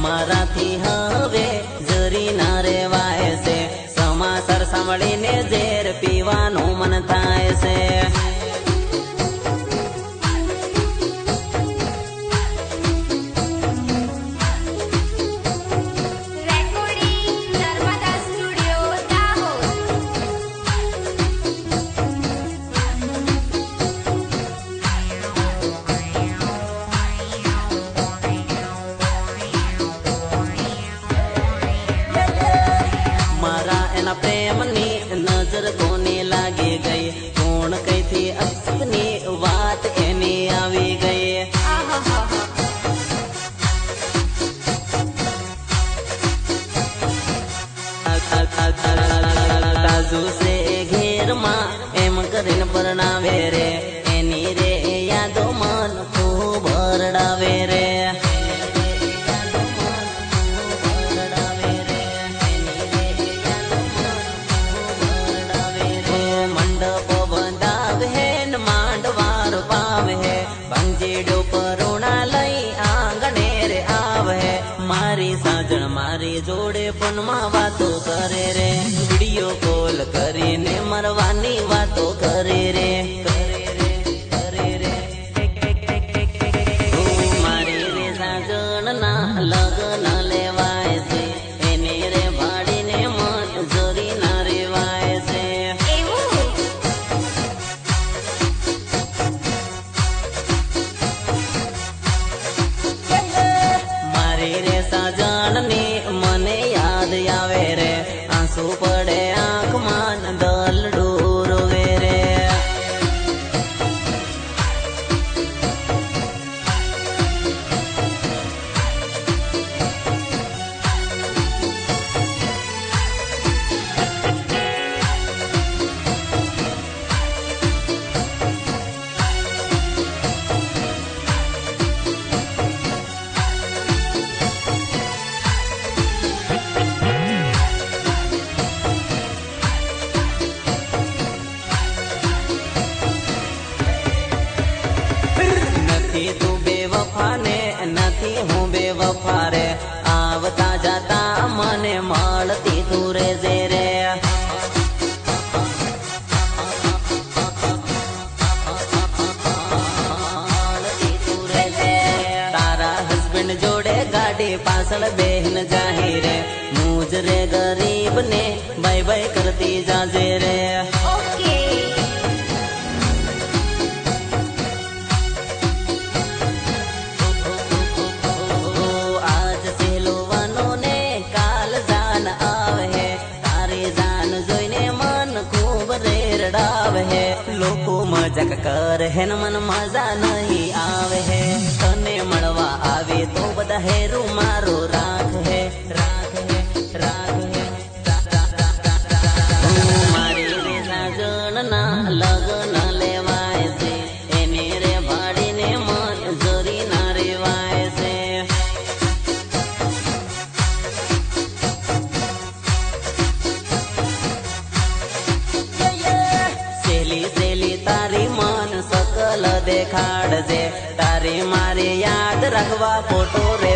મારાથી હવે જરી ના રેવાય છે, સમાચાર સાંભળીને ઝેર પીવાનું મન થાય છે. પ્રેમની નજર કોને લાગી ગઈ, કોણ કઈથી અસની વાત એની આવી ગઈ. તાજુ છે ઘેરમાં એમ કરીને પરણાવે રે, એની રે યાદો મન ખૂબ હરડાવે રે. મારી સાજણ મારી જોડે ફોનમાં વાતો કરે રે, વિડીયો કોલ કરીને મરવાની વાતો કરે રે. મારી રે સાજણ ના લગ્ન લેવાય છે, એને રે ભાડીને મન જરી ના રેવાય છે. સાજણની મને યાદ આવે રે, આંસુ પડે આંખમાં દલડું રોવે રે. તું બેવફા ને નથી હું બેવફા રે, આવતા જાતા મને મળતી તું રે જે રે. તારા હસબન્ડ જોડે ગાડી પાછળ બેહન જાહી રે, મુજ રે ગરીબ ને બાય બાય કરતી જાજે રે. લોકો મજાક કરે હે ને મન મજા નહીં આવે હે, તને મળવા આવે તો બધા હેરું મારો રાખ હે, રાખ હે, રાખ હે. મારી રે સાજણ ના લગ્ન લેવાય છે, એને રે ભાડીને મન જરી ના રેવાય છે. તારી મન સકલ દેખાડજે, તારી મારી યાદ રાખવા ફોટો રે